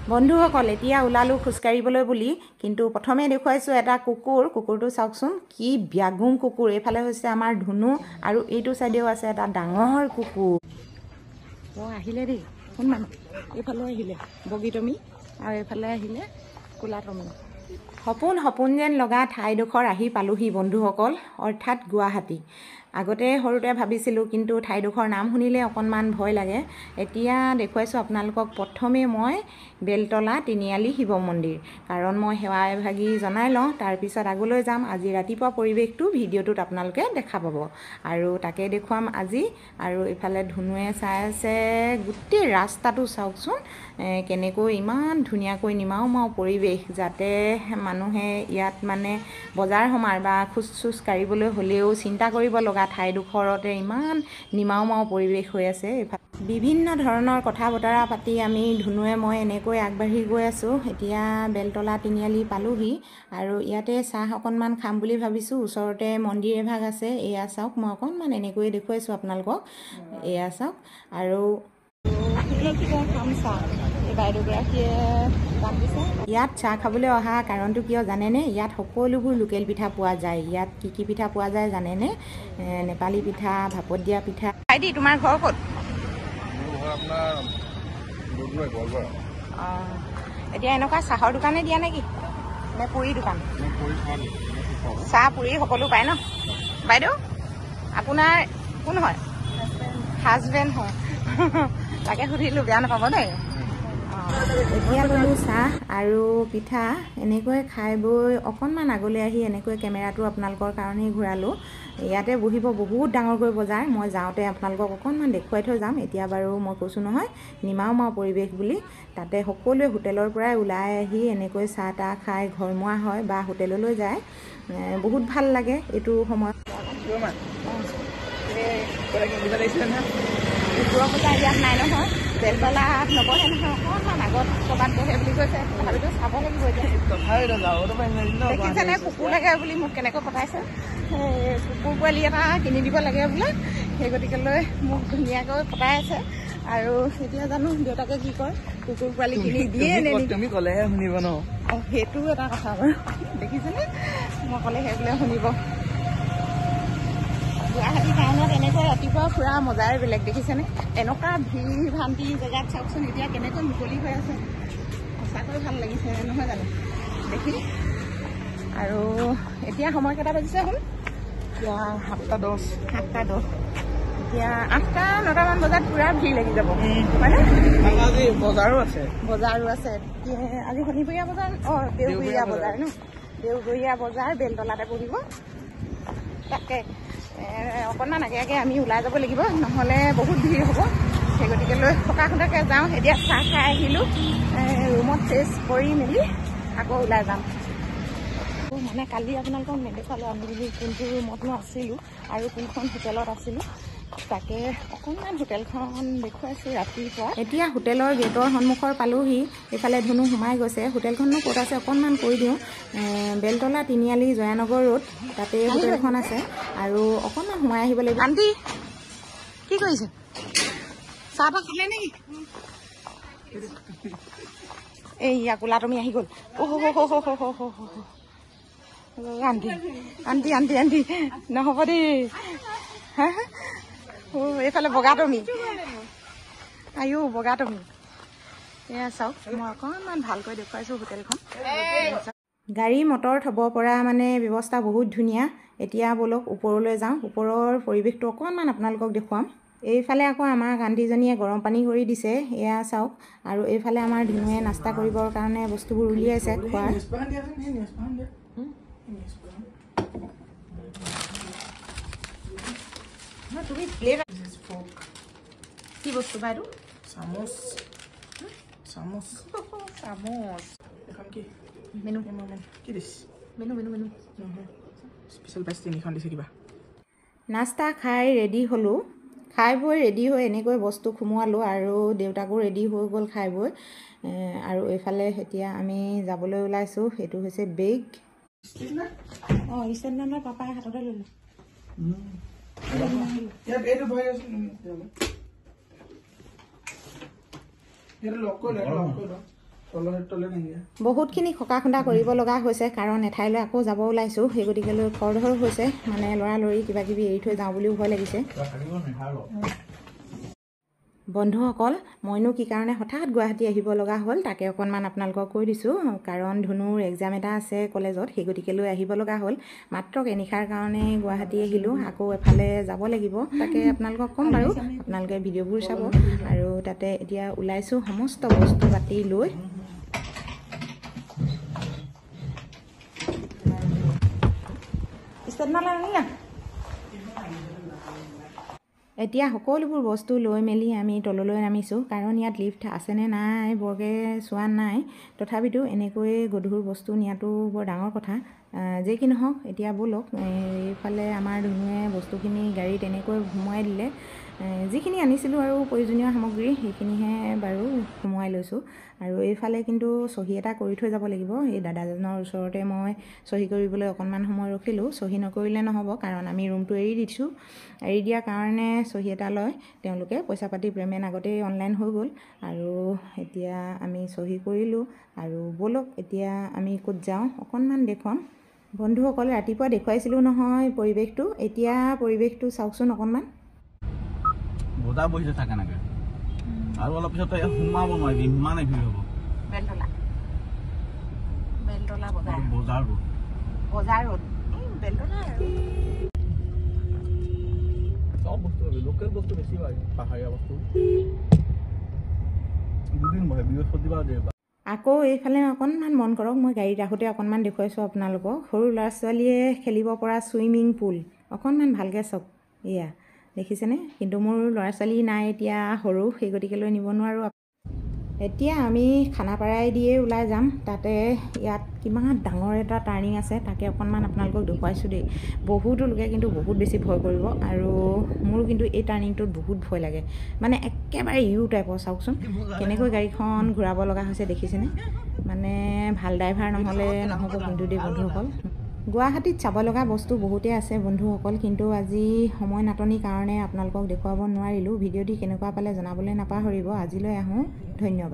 বন্ধুসকল এতিয়া ওলালো খোজকাঢ়িবলৈ বুলি কিন্তু প্ৰথমে দেখুৱাইছোঁ এটা কুকুৰটো চাওকচোন কি ব্যাগুম কুকুৰ এইফালে হৈছে আমাৰ ধুনু আৰু এইটো চাইডেও আছে এটা ডাঙৰ কুকুৰ আহিলে দেই কোন মানুহ এইফালে আহিলে বগীতমি আৰু এইফালে আহিলে কোলাতমি সপোন যেন লগা ঠাইডোখৰ আহি পালোহি বন্ধুসকল অৰ্থাৎ গুৱাহাটী আগতে সৰুতে ভাবিছিলোঁ কিন্তু ঠাইডোখৰ নাম শুনিলে অকণমান ভয় লাগে এতিয়া দেখুৱাইছোঁ আপোনালোকক প্ৰথমে মই বেলতলা তিনিআলি শিৱ মন্দিৰ কাৰণ মই সেৱা এভাগি জনাই লওঁ তাৰপিছত আগলৈ যাম আজি ৰাতিপুৱা পৰিৱেশটো ভিডিঅ'টোত আপোনালোকে দেখা পাব আৰু তাকে দেখুৱাম আজি আৰু ইফালে ধুনুৱে চাই আছে গোটেই ৰাস্তাটো চাওকচোন কেনেকৈ ইমান ধুনীয়াকৈ নিমাও পৰিৱেশ যাতে মানুহে ইয়াত মানে বজাৰ সমাৰ বা খোজ কাঢ়িবলৈ হ'লেও চিন্তা কৰিব লগা ঠাইডোখৰতে ইমান নিমাও পৰিৱেশ হৈ আছে বিভিন্ন ধৰণৰ কথা বতৰা পাতি আমি ধুনুৱে মই এনেকৈ আগবাঢ়ি গৈ আছোঁ এতিয়া বেলতলা তিনিআলি পালোহি আৰু ইয়াতে চাহ অকণমান খাম বুলি ভাবিছোঁ ওচৰতে মন্দিৰ এভাগ আছে এয়া চাওক মই অকণমান এনেকৈ দেখুৱাইছোঁ আপোনালোকক এয়া চাওক আৰু খাম চাহ এই বাইদেউগৰাকীয়ে ইয়াত চাহ খাবলৈ অহা কাৰণটো কিয় জানেনে ইয়াত সকলোবোৰ লোকেল পিঠা পোৱা যায় ইয়াত কি পিঠা পোৱা যায় জানেনে নেপালী পিঠা ভাপত দিয়া পিঠা ভাইটি তোমাৰ ঘৰ ক'ত এতিয়া এনেকুৱা চাহৰ দোকানে দিয়া নেকি নে পুৰি দোকান চাহ পুৰি সকলো পায় ন বাইদেউ আপোনাৰ কোন হয় হাজবেণ্ড হয় তাকে সুধিলোঁ বেয়া নাপাব দেই এতিয়া ল'লোঁ চাহ আৰু পিঠা এনেকৈ খাই বৈ অকণমান আগলৈ আহি এনেকৈ কেমেৰাটো আপোনালোকৰ কাৰণেই ঘূৰালোঁ ইয়াতে বহিব বহুত ডাঙৰকৈ বজাৰ মই যাওঁতে আপোনালোকক অকণমান দেখুৱাই থৈ যাম এতিয়া বাৰু মই কৈছোঁ নহয় নিমাও পৰিৱেশ বুলি তাতে সকলোৱে হোটেলৰ পৰাই ওলাই আহি এনেকৈ চাহ তাহ খাই ঘৰমুৱা হয় বা হোটেললৈ যায় বহুত ভাল লাগে এইটো সময়ত ইয়াত নাই নহয় বেলতলাত নবহে নহয় অকণমান আগত ক'ৰবাত বহে বুলি কৈছে তথাপিতো চাব লাগিব এতিয়া দেখিছেনে কুকুৰ লাগে বুলি মোক কেনেকৈ পঠাইছে কুকুৰ পোৱালি এটা কিনি দিব লাগে বোলে সেই গতিকেলৈ মোক ধুনীয়াকৈ পঠাই আছে আৰু এতিয়া জানো দেউতাকে কি কয় কুকুৰ পোৱালি কিনি দিয়ে তুমি ক'লেহে শুনিব ন অঁ সেইটো এটা কথা বাৰু দেখিছেনে মই ক'লেহে বোলে শুনিব গুৱাহাটী টাউনত এনেকৈ ৰাতিপুৱা ফুৰা মজাই বেলেগ দেখিছেনে এনেকুৱা ভিৰ ভান্তি জেগাত চাওকচোন এতিয়া কেনেকৈ মুকলি হৈ আছে সঁচাকৈ ভাল লাগিছে নহয় জানো দেখি আৰু এতিয়া সময় কেইটা বাজিছে হ'ল এতিয়া 7:10 এতিয়া 8-9টামান বজাত পুৰা ভিৰ লাগি যাব হয়নে আজি বজাৰো আছে আজি শনিবৰীয়া বজাৰ দেওবৰীয়া বজাৰ ন দেওবৰীয়া বজাৰ বেলতলাতে বহিব তাকে অকণমান আগে আমি ওলাই যাব লাগিব নহ'লে বহুত ভিৰ হ'ব সেই গতিকেলৈ থকাকৈ যাওঁ এতিয়া চাহ খাই আহিলোঁ ৰুমত ফ্ৰেছ কৰি মেলি আকৌ ওলাই যাম মানে কালি আপোনালোকক নেদেখালোঁ আমি কোনটো ৰুমতনো আছিলোঁ আৰু কোনখন হোটেলত আছিলোঁ তাকে অকণমান হোটেলখন দেখুৱাইছোঁ ৰাতিপুৱা এতিয়া হোটেলৰ গেটৰ সন্মুখৰ পালোহি এইফালে ধুনু সোমাই গৈছে হোটেলখননো ক'ত আছে অকণমান কৈ দিওঁ বেলতলা তিনিআলি জয়ানগৰ ৰোড তাতে হোটেলখন আছে আৰু অকণমান সোমাই আহিব লাগিব আণ্টি কি কৰিছে চাহ তাহ খালে নেকি এইয়া কোলাতমি আহি গ'ল আণ্টি নহ'ব দেই হা এইফালে বগাতমি বগাতমি এয়া চাওক মই অকণমান ভালকৈ দেখুৱাইছোঁ হোটেলখন গাড়ী মটৰ থ'ব পৰা মানে ব্যৱস্থা বহুত ধুনীয়া এতিয়া ব'লক ওপৰলৈ যাওঁ ওপৰৰ পৰিৱেশটো অকণমান আপোনালোকক দেখুৱাম এইফালে আকৌ আমাৰ আণ্টিজনীয়ে গৰম পানী কৰি দিছে এয়া চাওক আৰু এইফালে আমাৰ ধুনুৱে নাস্তা কৰিবৰ কাৰণে বস্তুবোৰ উলিয়াইছে খোৱাৰ তুমি প্লেট কি বস্তু বাইদেউ চামুচ এখন কি মেনু কি দিছ মেনু স্পেচিয়েল পাইছ তিনিখন দিছে কিবা নাস্তা খাই ৰেডি হ'লোঁ খাই বৈ ৰেডি হৈ এনেকৈ বস্তু সোমোৱালোঁ আৰু দেউতাকো ৰেডি হৈ গ'ল খাই বৈ আৰু এইফালে এতিয়া আমি যাবলৈ ওলাইছোঁ সেইটো হৈছে বেগ ষ্টেণ্ডাৰ্ডৰ পাপাই হাততে ল'লোঁ বহুতখিনি খকা খুন্দা কৰিব লগা হৈছে কাৰণ এঠাইলৈ আকৌ যাব ওলাইছোঁ সেই গতিকেলৈ খৰধৰ হৈছে মানে লৰালৰি কিবা কিবি এৰি থৈ যাওঁ বুলিও ভয় লাগিছে বন্ধুসকল মইনো কি কাৰণে হঠাৎ গুৱাহাটী আহিব লগা হ'ল তাকে অকণমান আপোনালোকক কৈ দিছোঁ কাৰণ ধনুৰ এক্সাম এটা আছে কলেজত সেই গতিকেলৈ আহিব লগা হ'ল মাত্ৰ কেনিশাৰ কাৰণে গুৱাহাটী আহিলোঁ আকৌ এফালে যাব লাগিব তাকে আপোনালোকক ক'ম বাৰু আপোনালোকে ভিডিঅ'বোৰ চাব আৰু তাতে এতিয়া ওলাইছোঁ সমস্ত বস্তু পাতি লৈ এতিয়া সকলোবোৰ বস্তু লৈ মেলি আমি তললৈ নামিছোঁ কাৰণ ইয়াত লিফ্ট আছেনে নাই বৰকৈ চোৱা নাই তথাপিতো এনেকৈ গধুৰ বস্তু নিয়াটো বৰ ডাঙৰ কথা যি কি নহওক এতিয়া ব'লক এইফালে আমাৰ ধনুৱে বস্তুখিনি গাড়ীত এনেকৈ সোমোৱাই দিলে যিখিনি আনিছিলোঁ আৰু প্ৰয়োজনীয় সামগ্ৰী সেইখিনিহে বাৰু সোমোৱাই লৈছোঁ আৰু এইফালে কিন্তু চহী এটা কৰি থৈ যাব লাগিব এই দাদাজনৰ ওচৰতে মই চহী কৰিবলৈ অকণমান সময় ৰখিলোঁ চহী নকৰিলে নহ'ব কাৰণ আমি ৰুমটো এৰি দিছোঁ এৰি দিয়াৰ কাৰণে চহী এটা লয় তেওঁলোকে পইচা পাতি পে'মেণ্ট আগতেই অনলাইন হৈ গ'ল আৰু এতিয়া আমি চহী কৰিলোঁ আৰু ব'লক এতিয়া আমি ক'ত যাওঁ অকণমান দেখুৱাম বন্ধুসকল ৰাতিপুৱা দেখুৱাইছিলোঁ নহয় পৰিৱেশটো এতিয়া পৰিৱেশটো চাওকচোন অকণমান বজাৰ বহিছে থাকে নাকে আৰু অলপ পিছত সোমাব নোৱাৰিবি ইমানে ভিৰ হ'ব বেলতলা বজাৰ ৰোড বেলতলা সব বস্তু লোকেল বস্তু বেছি হয় পাহাৰীয়া বস্তু দুদিন বহে বৃহস্পতিবাৰ দেওবাৰ আকৌ এইফালে অকণমান মন কৰক মই গাড়ীত আহোঁতে অকণমান দেখুৱাইছোঁ আপোনালোকক সৰু ল'ৰা ছোৱালীয়ে খেলিব পৰা ছুইমিং পুল অকণমান ভালকৈ চাওক এয়া দেখিছেনে কিন্তু মোৰ ল'ৰা ছোৱালী নাই এতিয়া সৰু সেই গতিকেলৈ নিব নোৱাৰোঁ এতিয়া আমি খানাপাৰাই দিয়ে ওলাই যাম তাতে ইয়াত কিমান ডাঙৰ এটা টাৰ্ণিং আছে তাকে অকণমান আপোনালোকক দেখুৱাইছোঁ দেই বহুতো লোকে কিন্তু বহুত বেছি ভয় কৰিব আৰু মোৰ কিন্তু এই টাৰ্ণিংটোত বহুত ভয় লাগে মানে একেবাৰে ইউ টাইপৰ চাওকচোন কেনেকৈ গাড়ীখন ঘূৰাব লগা হৈছে দেখিছেনে মানে ভাল ড্ৰাইভাৰ নহ'লে নহ'ব কিন্তু দেই বন্ধুসকল গুৱাহাটীত চাব লগা বস্তু বহুতেই আছে বন্ধুসকল কিন্তু আজি সময় নাটনিৰ কাৰণে আপোনালোকক দেখুৱাব নোৱাৰিলোঁ ভিডিঅ'টি কেনেকুৱা পালে জনাবলৈ নাপাহৰিব আজিলৈ আহোঁ ধন্যবাদ